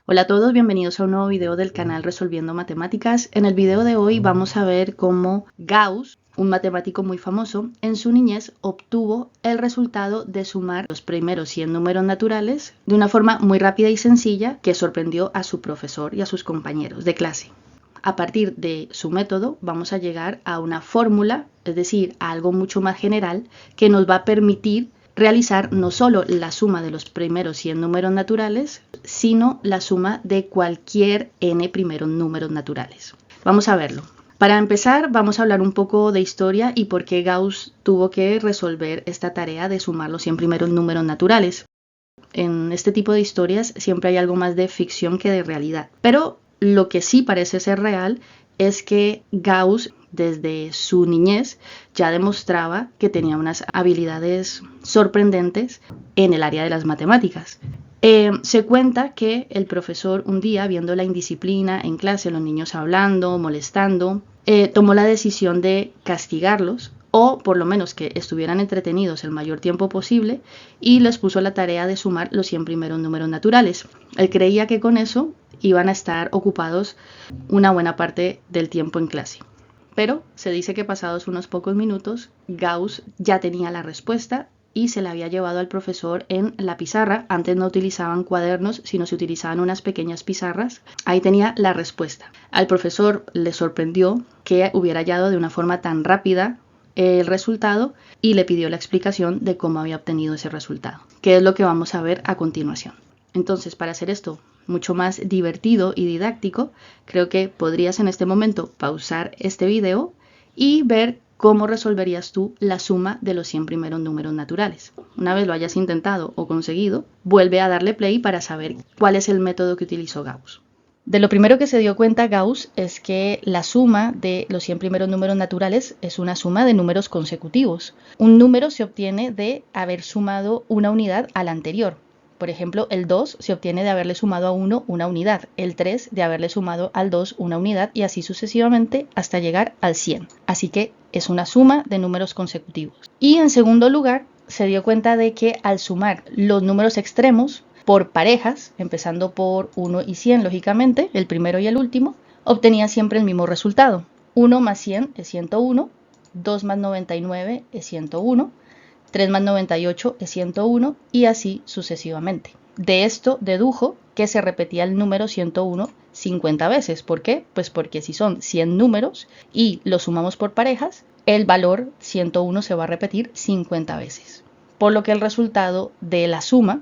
Hola a todos, bienvenidos a un nuevo video del canal Resolviendo Matemáticas. En el video de hoy vamos a ver cómo Gauss, un matemático muy famoso, en su niñez obtuvo el resultado de sumar los primeros 100 números naturales de una forma muy rápida y sencilla que sorprendió a su profesor y a sus compañeros de clase. A partir de su método vamos a llegar a una fórmula, es decir, a algo mucho más general que nos va a permitir realizar no solo la suma de los primeros 100 números naturales, sino la suma de cualquier n primeros números naturales. Vamos a verlo. Para empezar, vamos a hablar un poco de historia y por qué Gauss tuvo que resolver esta tarea de sumar los 100 primeros números naturales. En este tipo de historias siempre hay algo más de ficción que de realidad, pero lo que sí parece ser real es que Gauss desde su niñez ya demostraba que tenía unas habilidades sorprendentes en el área de las matemáticas. Se cuenta que el profesor un día, viendo la indisciplina en clase, los niños hablando, molestando, tomó la decisión de castigarlos o por lo menos que estuvieran entretenidos el mayor tiempo posible y les puso la tarea de sumar los 100 primeros números naturales. Él creía que con eso iban a estar ocupados una buena parte del tiempo en clase. Pero se dice que pasados unos pocos minutos, Gauss ya tenía la respuesta y se la había llevado al profesor en la pizarra. Antes no utilizaban cuadernos, sino se utilizaban unas pequeñas pizarras. Ahí tenía la respuesta. Al profesor le sorprendió que hubiera hallado de una forma tan rápida el resultado y le pidió la explicación de cómo había obtenido ese resultado, que es lo que vamos a ver a continuación. Entonces, para hacer esto mucho más divertido y didáctico, creo que podrías en este momento pausar este video y ver cómo resolverías tú la suma de los 100 primeros números naturales. Una vez lo hayas intentado o conseguido, vuelve a darle play para saber cuál es el método que utilizó Gauss. De lo primero que se dio cuenta Gauss es que la suma de los 100 primeros números naturales es una suma de números consecutivos. Un número se obtiene de haber sumado una unidad a la anterior. Por ejemplo, el 2 se obtiene de haberle sumado a 1 una unidad, el 3 de haberle sumado al 2 una unidad y así sucesivamente hasta llegar al 100. Así que es una suma de números consecutivos. Y en segundo lugar, se dio cuenta de que al sumar los números extremos por parejas, empezando por 1 y 100 lógicamente, el primero y el último, obtenía siempre el mismo resultado. 1 más 100 es 101, 2 más 99 es 101, 3 más 98 es 101 y así sucesivamente. De esto dedujo que se repetía el número 101 50 veces. ¿Por qué? Pues porque si son 100 números y los sumamos por parejas, el valor 101 se va a repetir 50 veces. Por lo que el resultado de la suma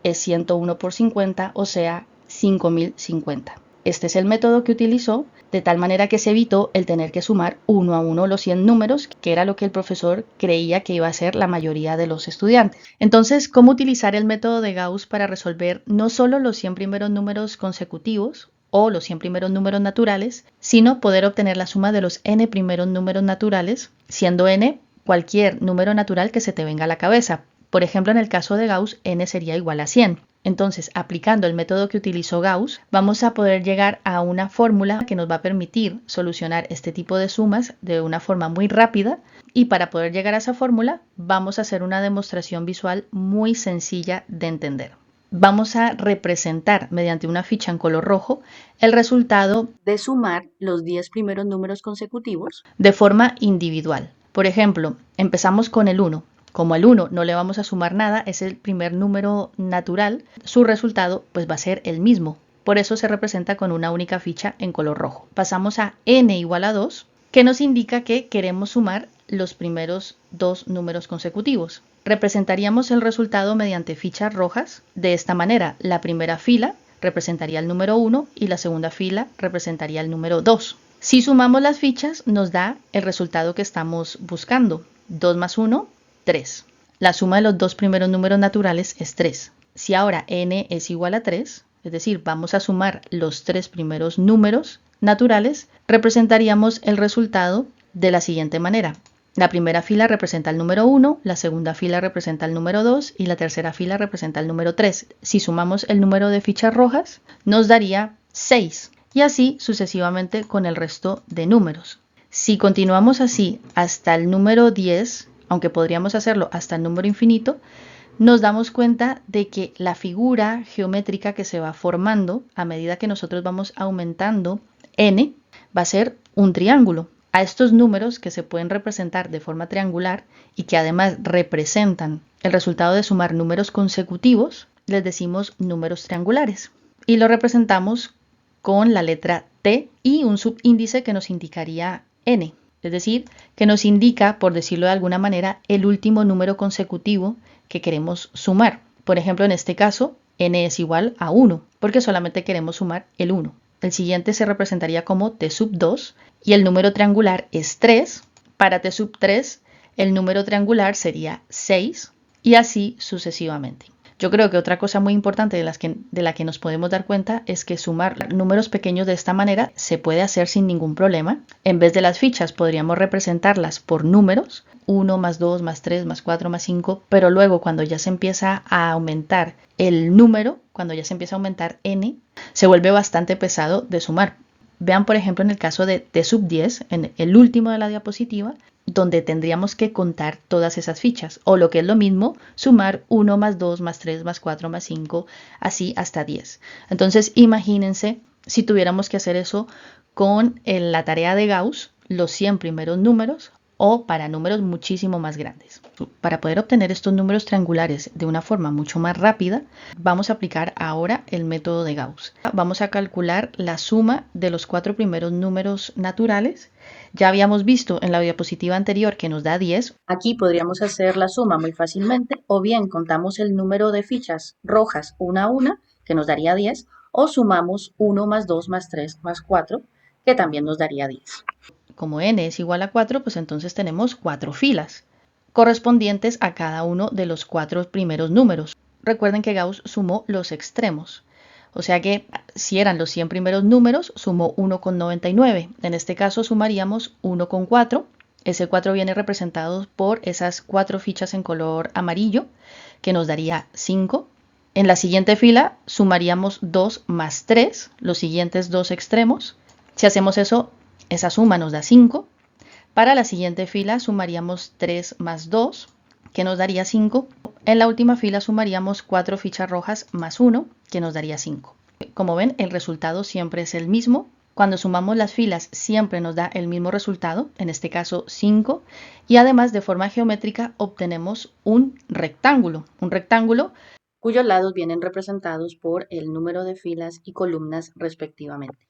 es 101 por 50, o sea, 5050. Este es el método que utilizó, de tal manera que se evitó el tener que sumar uno a uno los 100 números, que era lo que el profesor creía que iba a hacer la mayoría de los estudiantes. Entonces, ¿cómo utilizar el método de Gauss para resolver no solo los 100 primeros números consecutivos o los 100 primeros números naturales, sino poder obtener la suma de los n primeros números naturales, siendo n cualquier número natural que se te venga a la cabeza? Por ejemplo, en el caso de Gauss, n sería igual a 100. Entonces, aplicando el método que utilizó Gauss, vamos a poder llegar a una fórmula que nos va a permitir solucionar este tipo de sumas de una forma muy rápida. Y para poder llegar a esa fórmula, vamos a hacer una demostración visual muy sencilla de entender. Vamos a representar mediante una ficha en color rojo el resultado de sumar los 10 primeros números consecutivos de forma individual. Por ejemplo, empezamos con el 1. Como al 1 no le vamos a sumar nada, es el primer número natural, su resultado pues va a ser el mismo. Por eso se representa con una única ficha en color rojo. Pasamos a n igual a 2, que nos indica que queremos sumar los primeros dos números consecutivos. Representaríamos el resultado mediante fichas rojas. De esta manera, la primera fila representaría el número 1 y la segunda fila representaría el número 2. Si sumamos las fichas, nos da el resultado que estamos buscando. 2 más 1, 3. La suma de los dos primeros números naturales es 3. Si ahora n es igual a 3, es decir, vamos a sumar los tres primeros números naturales, representaríamos el resultado de la siguiente manera. La primera fila representa el número 1, la segunda fila representa el número 2 y la tercera fila representa el número 3. Si sumamos el número de fichas rojas, nos daría 6 y así sucesivamente con el resto de números. Si continuamos así hasta el número 10, aunque podríamos hacerlo hasta el número infinito, nos damos cuenta de que la figura geométrica que se va formando a medida que nosotros vamos aumentando n va a ser un triángulo. A estos números que se pueden representar de forma triangular y que además representan el resultado de sumar números consecutivos, les decimos números triangulares. Y lo representamos con la letra T y un subíndice que nos indicaría n. Es decir, que nos indica, por decirlo de alguna manera, el último número consecutivo que queremos sumar. Por ejemplo, en este caso, n es igual a 1, porque solamente queremos sumar el 1. El siguiente se representaría como T sub 2 y el número triangular es 3. Para T sub 3, el número triangular sería 6 y así sucesivamente. Yo creo que otra cosa muy importante de la que nos podemos dar cuenta es que sumar números pequeños de esta manera se puede hacer sin ningún problema. En vez de las fichas podríamos representarlas por números, 1 más 2 más 3 más 4 más 5, pero luego cuando ya se empieza a aumentar el número, cuando ya se empieza a aumentar n, se vuelve bastante pesado de sumar. Vean por ejemplo en el caso de T sub 10, en el último de la diapositiva, donde tendríamos que contar todas esas fichas, o lo que es lo mismo, sumar 1 más 2 más 3 más 4 más 5, así hasta 10. Entonces imagínense si tuviéramos que hacer eso con la tarea de Gauss, los 100 primeros números, o para números muchísimo más grandes. Para poder obtener estos números triangulares de una forma mucho más rápida, vamos a aplicar ahora el método de Gauss. Vamos a calcular la suma de los 4 primeros números naturales. Ya habíamos visto en la diapositiva anterior que nos da 10. Aquí podríamos hacer la suma muy fácilmente, o bien contamos el número de fichas rojas una a una, que nos daría 10, o sumamos 1 más 2 más 3 más 4, que también nos daría 10. Como n es igual a 4, pues entonces tenemos 4 filas, correspondientes a cada uno de los 4 primeros números. Recuerden que Gauss sumó los extremos. O sea que si eran los 100 primeros números, sumó 1,99. En este caso sumaríamos 1,4. Ese 4 viene representado por esas 4 fichas en color amarillo, que nos daría 5. En la siguiente fila sumaríamos 2 más 3, los siguientes dos extremos. Si hacemos eso, esa suma nos da 5. Para la siguiente fila sumaríamos 3 más 2, que nos daría 5. En la última fila sumaríamos 4 fichas rojas más 1, que nos daría 5. Como ven, el resultado siempre es el mismo. Cuando sumamos las filas siempre nos da el mismo resultado, en este caso 5. Y además de forma geométrica obtenemos un rectángulo cuyos lados vienen representados por el número de filas y columnas respectivamente.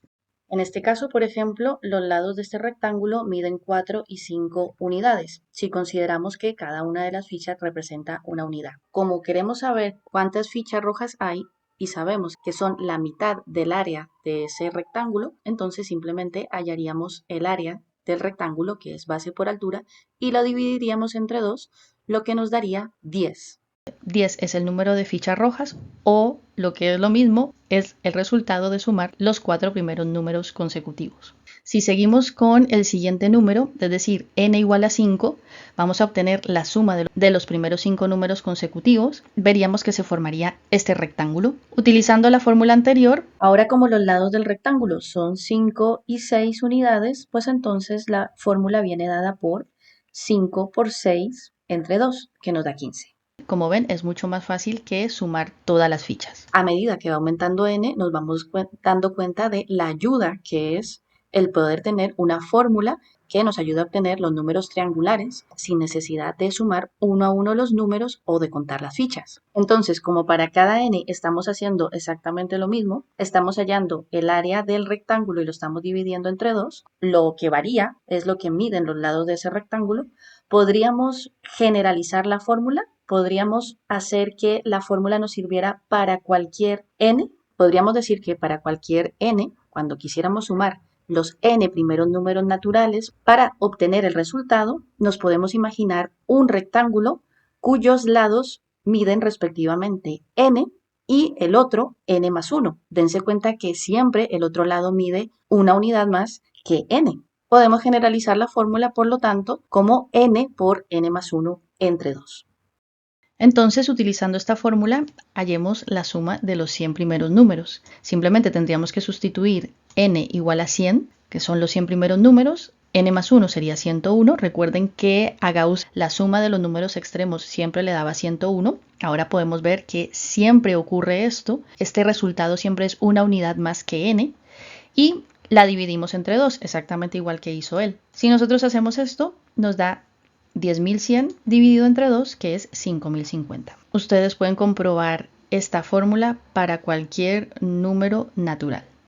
En este caso, por ejemplo, los lados de este rectángulo miden 4 y 5 unidades, si consideramos que cada una de las fichas representa una unidad. Como queremos saber cuántas fichas rojas hay y sabemos que son la mitad del área de ese rectángulo, entonces simplemente hallaríamos el área del rectángulo, que es base por altura, y lo dividiríamos entre 2, lo que nos daría 10. 10 es el número de fichas rojas o, lo que es lo mismo, es el resultado de sumar los 4 primeros números consecutivos. Si seguimos con el siguiente número, es decir, n igual a 5, vamos a obtener la suma de los primeros 5 números consecutivos. Veríamos que se formaría este rectángulo. Utilizando la fórmula anterior, ahora como los lados del rectángulo son 5 y 6 unidades, pues entonces la fórmula viene dada por 5 por 6 entre 2, que nos da 15. Como ven, es mucho más fácil que sumar todas las fichas. A medida que va aumentando n, nos vamos dando cuenta de la ayuda que es el poder tener una fórmula que nos ayuda a obtener los números triangulares sin necesidad de sumar uno a uno los números o de contar las fichas. Entonces, como para cada n estamos haciendo exactamente lo mismo, estamos hallando el área del rectángulo y lo estamos dividiendo entre 2, lo que varía es lo que miden los lados de ese rectángulo. Podríamos generalizar la fórmula. Podríamos hacer que la fórmula nos sirviera para cualquier n. Podríamos decir que para cualquier n, cuando quisiéramos sumar los n primeros números naturales, para obtener el resultado, nos podemos imaginar un rectángulo cuyos lados miden respectivamente n y el otro n más 1. Dense cuenta que siempre el otro lado mide una unidad más que n. Podemos generalizar la fórmula, por lo tanto, como n por n más 1 entre 2. Entonces, utilizando esta fórmula, hallemos la suma de los 100 primeros números. Simplemente tendríamos que sustituir n igual a 100, que son los 100 primeros números, n más 1 sería 101. Recuerden que a Gauss la suma de los números extremos siempre le daba 101. Ahora podemos ver que siempre ocurre esto. Este resultado siempre es una unidad más que n. Y la dividimos entre 2, exactamente igual que hizo él. Si nosotros hacemos esto, nos da 10.100 dividido entre 2, que es 5.050. Ustedes pueden comprobar esta fórmula para cualquier número natural.